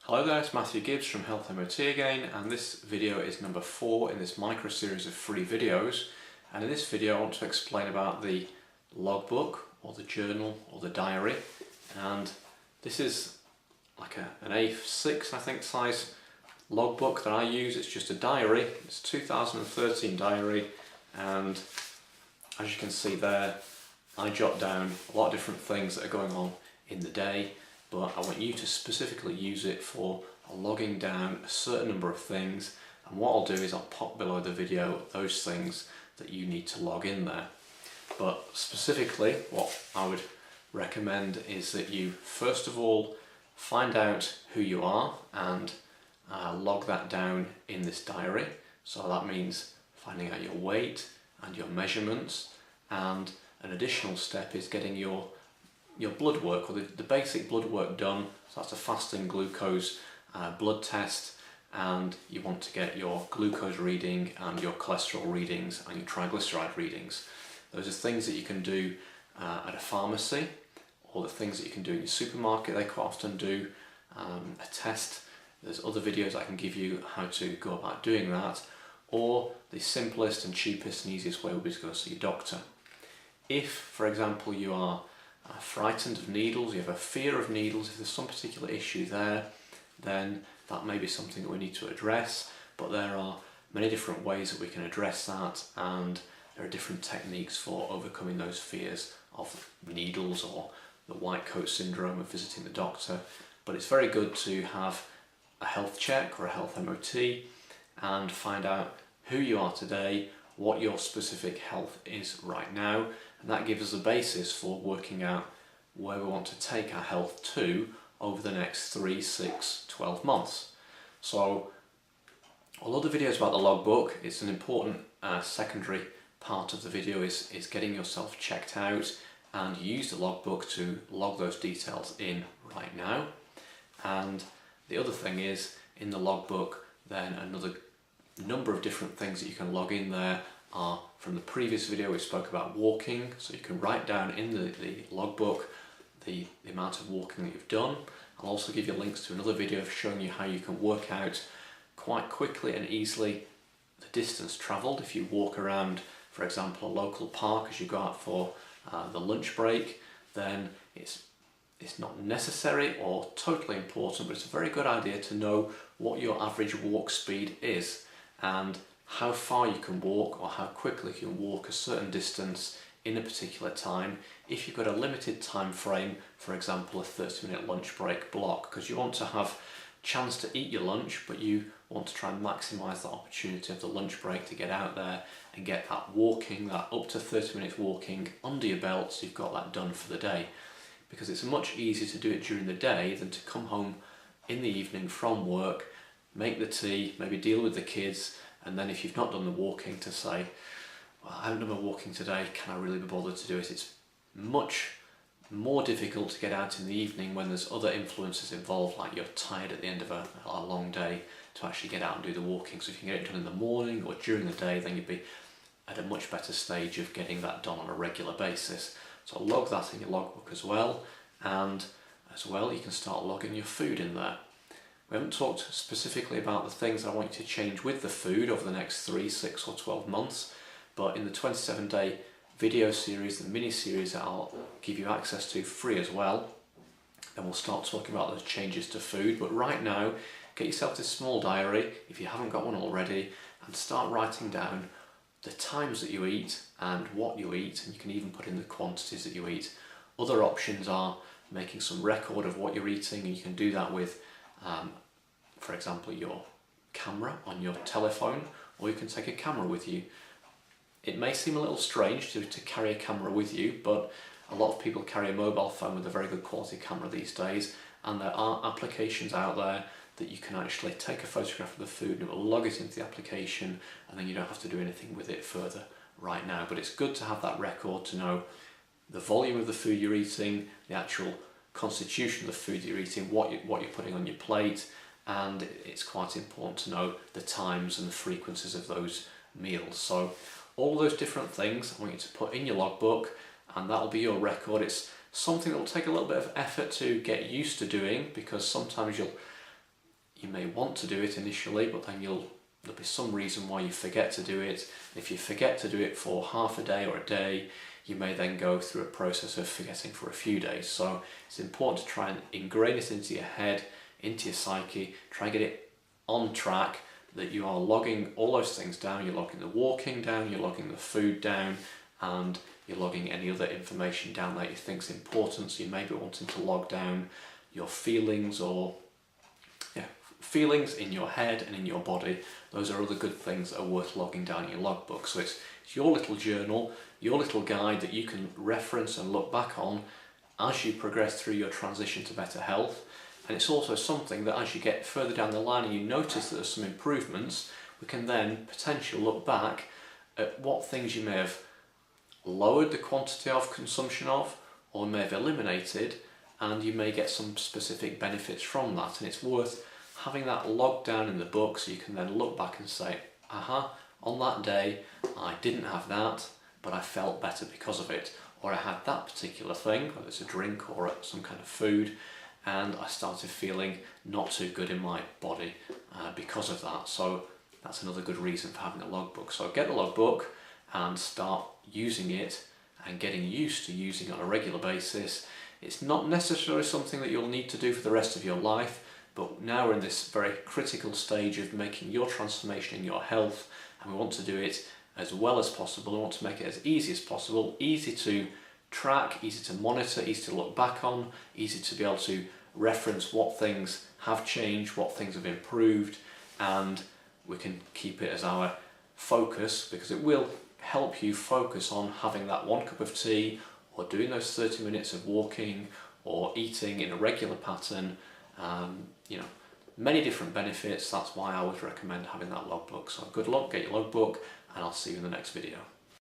Hello there, it's Matthew Gibbs from Health MOT again, and this video is number 4 in this micro series of free videos. And in this video I want to explain about the logbook or the journal or the diary. And this is like an A6 I think size logbook that I use. It's just a diary. It's a 2013 diary, and as you can see there, I jot down a lot of different things that are going on in the day, but I want you to specifically use it for logging down a certain number of things. And what I'll do is I'll pop below the video those things that you need to log in there. But specifically what I would recommend is that you first of all find out who you are and log that down in this diary. So that means finding out your weight and your measurements, and an additional step is getting your blood work, or the basic blood work done. So that's a fasting glucose blood test, and you want to get your glucose reading and your cholesterol readings and your triglyceride readings. Those are things that you can do at a pharmacy, or the things that you can do in your supermarket. They quite often do a test. There's other videos I can give you how to go about doing that, or the simplest and cheapest and easiest way would be to go see your doctor. If, for example, you are frightened of needles, you have a fear of needles, if there's some particular issue there, then that may be something that we need to address. But there are many different ways that we can address that, and there are different techniques for overcoming those fears of needles or the white coat syndrome of visiting the doctor. But it's very good to have a health check or a health MOT and find out who you are today, what your specific health is right now, and that gives us a basis for working out where we want to take our health to over the next 3, 6, 12 months. So although the video is about the logbook, it's an important secondary part of the video is getting yourself checked out, and use the logbook to log those details in right now. And the other thing is, in the logbook, then another number of different things that you can log in there are from the previous video. We spoke about walking, so you can write down in the logbook the amount of walking that you've done. I'll also give you links to another video showing you how you can work out quite quickly and easily the distance travelled. If you walk around, for example, a local park as you go out for the lunch break, then it's not necessary or totally important, but it's a very good idea to know what your average walk speed is and how far you can walk or how quickly you can walk a certain distance in a particular time if you've got a limited time frame, for example a 30-minute lunch break block, because you want to have chance to eat your lunch, but you want to try and maximise the opportunity of the lunch break to get out there and get that walking, that up to 30 minutes walking under your belt, so you've got that done for the day. Because it's much easier to do it during the day than to come home in the evening from work, make the tea, maybe deal with the kids, and then if you've not done the walking, to say, well, I haven't done my walking today, can I really be bothered to do it? It's much more difficult to get out in the evening when there's other influences involved, like you're tired at the end of a long day, to actually get out and do the walking. So if you can get it done in the morning or during the day, then you'd be at a much better stage of getting that done on a regular basis. So log that in your logbook as well, and as well you can start logging your food in there. We haven't talked specifically about the things I want you to change with the food over the next 3, 6 or 12 months, but in the 27-day video series, the mini series that I'll give you access to free as well, then we'll start talking about those changes to food. But right now, get yourself this small diary if you haven't got one already, and start writing down the times that you eat and what you eat, and you can even put in the quantities that you eat. Other options are making some record of what you're eating, and you can do that with for example your camera on your telephone, or you can take a camera with you. It may seem a little strange to carry a camera with you, but a lot of people carry a mobile phone with a very good quality camera these days, and there are applications out there that you can actually take a photograph of the food and it will log it into the application, and then you don't have to do anything with it further right now. But it's good to have that record to know the volume of the food you're eating, the actual constitution of the food you're eating, what you're putting on your plate, and it's quite important to know the times and the frequencies of those meals. So all those different things I want you to put in your logbook, and that'll be your record. It's something that will take a little bit of effort to get used to doing, because sometimes you'll you may want to do it initially, but then there'll be some reason why you forget to do it. And if you forget to do it for half a day or a day, you may then go through a process of forgetting for a few days. So it's important to try and ingrain it into your head, into your psyche, try and get it on track, that you are logging all those things down. You're logging the walking down, you're logging the food down, and you're logging any other information down that you think is important. So you may be wanting to log down your feelings, or feelings in your head and in your body. Those are other good things that are worth logging down in your logbook. So it's your little journal, your little guide that you can reference and look back on as you progress through your transition to better health. And it's also something that as you get further down the line and you notice that there's some improvements, we can then potentially look back at what things you may have lowered the quantity of consumption of, or may have eliminated, and you may get some specific benefits from that. And it's worth having that logged down in the book, so you can then look back and say, on that day I didn't have that, but I felt better because of it. Or I had that particular thing, whether it's a drink or some kind of food, and I started feeling not too good in my body because of that. So that's another good reason for having a logbook. So get the logbook and start using it and getting used to using it on a regular basis. It's not necessarily something that you'll need to do for the rest of your life, but now we're in this very critical stage of making your transformation in your health, and we want to do it as well as possible. We want to make it as easy as possible, easy to track, easy to monitor, easy to look back on, easy to be able to reference what things have changed, what things have improved, and we can keep it as our focus, because it will help you focus on having that 1 cup of tea, or doing those 30 minutes of walking, or eating in a regular pattern. Many different benefits. That's why I would recommend having that logbook. So good luck, get your logbook, and I'll see you in the next video.